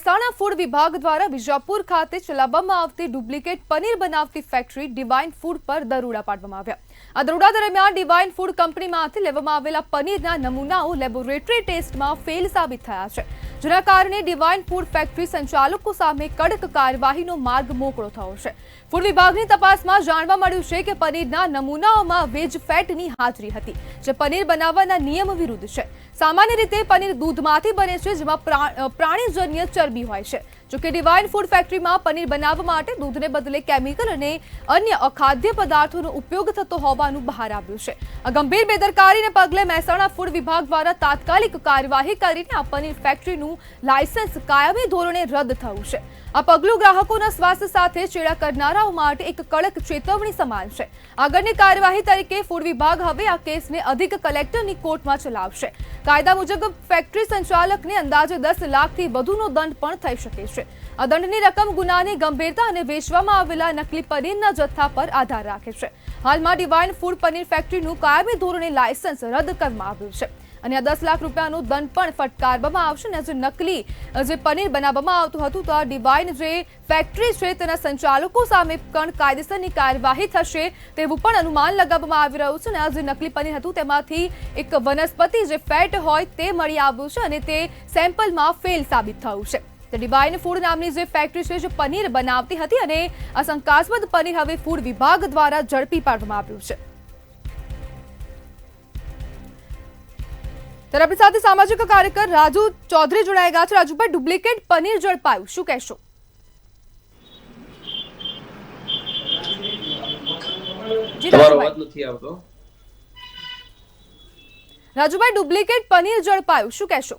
Mehsana food વિભાગ દ્વારા વિજાપુર ખાતે ચલાવવામાં આવતી ડુપ્લિકેટ પનીર બનાવતી ફેક્ટરી ડિવાઇન ફૂડ પર દરોડા પાડવામાં આવ્યા। આ દરોડા દરમિયાન ડિવાઇન ફૂડ કંપનીમાંથી લેવામાં આવેલા પનીરના નમૂનાઓ લેબોરેટરી ટેસ્ટમાં ફેલ સાબિત થયા છે, જેના કારણે ડિવાઇન ફૂડ ફેક્ટરી સંચાલકો સામે કડક કાર્યવાહીનો માર્ગ મોકળો થયો છે। ફૂડ વિભાગની તપાસમાં જાણવા મળ્યું છે કે પનીરના નમૂનાઓમાં વેજ ફેટની હાજરી હતી, જે પનીર બનાવવાના નિયમ વિરુદ્ધ છે। સામાન્ય રીતે પનીર દૂધમાંથી બને છે, જેમાં પ્રાણીજન્ય ચરબી હોય છે। જો કે ડિવાઇન ફૂડ ફેક્ટરીમાં પનીર બનાવવા માટે દૂધને બદલે કેમિકલ અને અન્ય અખાદ્ય પદાર્થોનો ઉપયોગ થતો હોવાનું બહાર આવ્યું છે। આ ગંભીર બેદરકારીને પગલે મહેસાણા ફૂડ વિભાગ દ્વારા તાત્કાલિક કાર્યવાહી કરીને આ પનીર ફેક્ટરીનું લાયસન્સ કાયમી ધોરણે રદ થયું છે। આ પગલું ગ્રાહકોના સ્વાસ્થ્ય સાથે ચેડા કરનારાઓ માટે એક કડક ચેતવણી સમાન છે। આગળની કાર્યવાહી તરીકે ફૂડ વિભાગ હવે આ કેસને અધિક કલેક્ટરની કોર્ટમાં ચલાવશે। કાયદા મુજબ ફેક્ટરી સંચાલકને અંદાજે 10 લાખથી વધુનો દંડ પણ થઈ શકે છે। આ દંડની રકમ ગુનાની ગંભીરતા અને વેચવામાં આવેલા નકલી પનીરના જથ્થા પર આધાર રાખે છે। હાલમાં ડિવાઇન ફૂડ પનીર ફેક્ટરીનું કાયમી ધોરણે લાયસન્સ રદ કરવામાં આવ્યું છે અને આ 10 લાખ રૂપિયાનો દંડ પણ ફટકારવામાં આવશે। અને જે નકલી જે પનીર બનાવવામાં આવતું હતું, તો આ ડિવાઇન જે ફેક્ટરી છે તેના સંચાલકો સામે પણ કાયદેસરની કાર્યવાહી થશે તેવું પણ અનુમાન લગાવવામાં આવી રહ્યું છે। અને આ જે નકલી પનીર હતું તેમાંથી એક વનસ્પતિ જે ફેટ હોય તે મળી આવ્યું છે અને તે સેમ્પલમાં ફેલ સાબિત થયું છે। ડિવાઇન ફૂડ નામની જે ફેક્ટરી છે જે પનીર બનાવતી હતી અને આ શંકાસ્પદ પનીર હવે ફૂડ વિભાગ દ્વારા ઝડપી પાડવામાં આવ્યું છે। ત્યારે આપણી સાથે સામાજિક કાર્યકર રાજુ ચૌધરી જોડાઈ ગયા છે। રાજુભાઈ, ડુપ્લિકેટ પનીર ઝડપાયું, શું કહેશો? રાજુભાઈ, ડુપ્લિકેટ પનીર ઝડપાયું, શું કહેશો?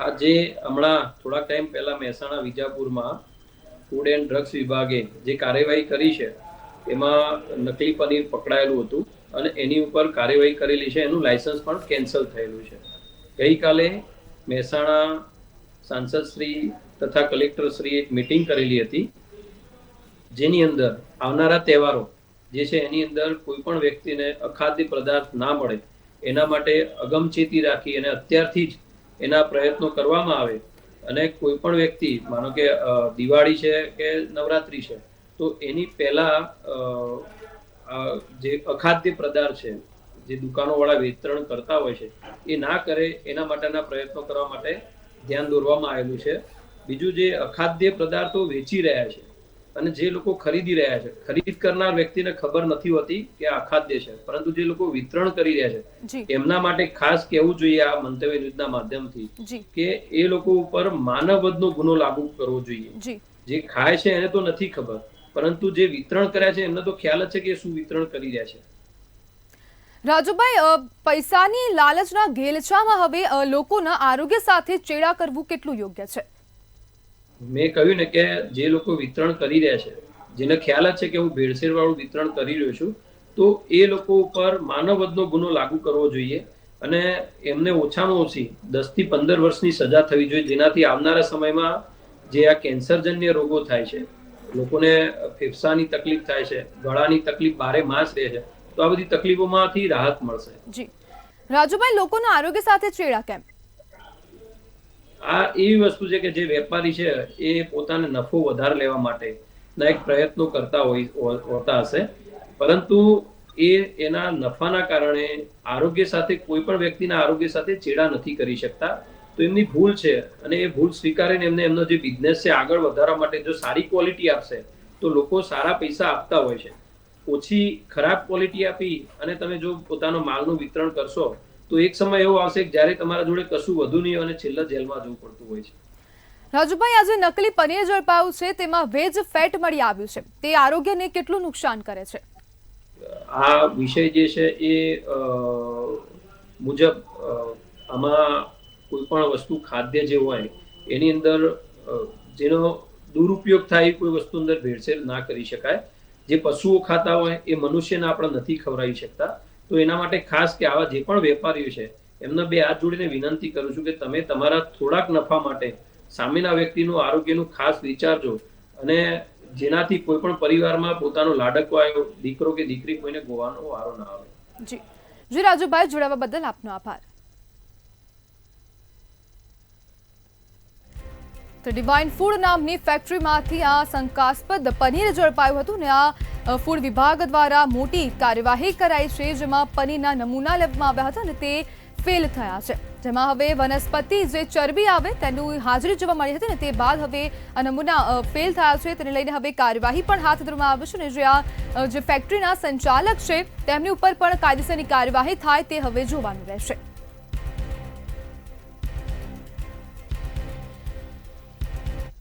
આજે હમણાં થોડા ટાઈમ પહેલા મહેસાણા વિજાપુરમાં ફૂડ એન્ડ ડ્રગ્સ વિભાગે જે કાર્યવાહી કરી છે એમાં નકલી પનીર પકડાયેલું હતું અને એની ઉપર કાર્યવાહી કરેલી છે। એનું લાયસન્સ પણ કેન્સલ થયેલું છે। ગઈકાલે મહેસાણા સાંસદશ્રી તથા કલેક્ટરશ્રી એક મિટિંગ કરેલી હતી, જેની અંદર આવનારા તહેવારો જે છે એની અંદર કોઈ પણ વ્યક્તિને અખાદ્ય પદાર્થ ના મળે એના માટે અગમચેતી રાખી અને અત્યારથી જ એના પ્રયત્નો કરવામાં આવે અને કોઈ પણ વ્યક્તિ, માનો કે દિવાળી છે કે નવરાત્રી છે, તો એની પહેલા જે અખાદ્ય પદાર્થ છે જે દુકાનોવાળા વિતરણ કરતા હોય છે એ ના કરે એના માટેના પ્રયત્નો કરવા માટે ધ્યાન દોરવામાં આવેલું છે। બીજું, જે અખાદ્ય પદાર્થો વેચી રહ્યા છે અને જે લોકો ખરીદી રહ્યા છે, ખરીદ કરનાર વ્યક્તિને ખબર નથી હોતી કે આ અખાદ્ય છે, પરંતુ જે લોકો વિતરણ કરી રહ્યા છે એમના માટે ખાસ કહેવું જોઈએ આ મંતવ્ય ન્યૂઝના માધ્યમથી કે એ લોકો ઉપર માનવવધનો ગુનો લાગુ કરવો જોઈએ। જે ખાય છે એને તો નથી ખબર, પરંતુ જે વિતરણ કર્યા છે એમને તો ખ્યાલ જ છે કે શું વિતરણ કરી રહ્યા છે। રાજુભાઈ, પૈસાની લાલચના ઘેલછામાં હવે લોકોના આરોગ્ય સાથે ચેડા કરવું કેટલું યોગ્ય છે? મેં કહ્યું ને કે જે લોકો વિતરણ કરી રહ્યા છે, જેને ખ્યાલ જ છે કે હું ભેળસેળ વાળું વિતરણ કરી રહ્યો છું, તો એ લોકો ઉપર માનવવધનો ગુનો લાગુ કરવો જોઈએ અને એમને ઓછામાં ઓછી 10 થી 15 વર્ષની સજા થવી જોઈએ, જેનાથી આવનારા સમયમાં જે આ કેન્સરજન્ય રોગો થાય છે, લોકોને ફેફસાની તકલીફ થાય છે, ગળાની તકલીફ બારે માસ રહે છે, તો આ બધી તકલીફોમાંથી રાહત મળશે। જી રાજુભાઈ, લોકોના આરોગ્ય સાથે ચેડા કેમ? આ એવી વસ્તુ છે કે જે વેપારી છે એ પોતાને નફો વધારે લેવા માટે ના એક પ્રયત્નો કરતા હોતા હશે, પરંતુ એના નફાના કારણે આરોગ્ય સાથે, કોઈ પણ વ્યક્તિના આરોગ્ય સાથે ચેડા નથી કરી શકતા। તો એમની ભૂલ છે અને એ ભૂલ સ્વીકારીને એમનો જે બિઝનેસ છે આગળ વધારવા માટે જો સારી ક્વોલિટી આપશે તો લોકો સારા પૈસા આપતા હોય છે। ઓછી ખરાબ ક્વોલિટી આપી અને તમે જો પોતાનો માલનું વિતરણ કરશો તો એક સમય એવો આવશે કે જ્યારે તમારા જોડે કશું વધુ નહીં અને છેલ્લા જેલમાં જવું પડતું હોય છે। રાજુભાઈ, આજે નકલી પનીર ઝડપાયું છે તેમાં વેજ ફેટ મળી આવ્યું છે, તે આરોગ્યને કેટલું નુકસાન કરે છે? આ વિષય જે છે એ મુજબ આમાં કોઈ પણ વસ્તુ ખાદ્ય જે હોય એની અંદર જેનો દુરુપયોગ થાય કોઈ વસ્તુ અંદર ભેળસેળ ના કરી શકાય। જે પશુઓ ખાતા હોય એ મનુષ્યને આપણે નથી ખવડાવી શકતા, તો એના માટે ખાસ કે આવા જે પણ વેપારીઓ છે એમને બે હાથ જોડીને વિનંતી કરું છું કે તમે તમારા થોડાક નફા માટે સામેના વ્યક્તિનું આરોગ્યનું ખાસ વિચારજો અને જેનાથી કોઈ પણ પરિવારમાં પોતાનો લાડકો આવ્યો દીકરો કે દીકરી કોઈને ગોવાનો વારો ના આવે। જી રાજુભાઈ, જોડાવા બદલ આપનો આભાર। તો ડિવાઇન ફૂડ નામની ફેક્ટરીમાંથી આ શંકાસ્પદ પનીર ઝડપાયું હતું ને આ ફૂડ વિભાગ દ્વારા મોટી કાર્યવાહી કરાઈ છે, જેમાં પનીરના નમૂના લેવામાં આવ્યા હતા અને તે ફેલ થયા છે, જેમાં હવે વનસ્પતિ જે ચરબી આવે તેનું હાજરી જોવા મળી હતી ને તે બાદ હવે આ નમૂના ફેલ થયા છે, તેને લઈને હવે કાર્યવાહી પણ હાથ ધરવામાં આવી છે અને જે ફેક્ટરીના સંચાલક છે તેમની ઉપર પણ કાયદેસરની કાર્યવાહી થાય તે હવે જોવાનું રહેશે.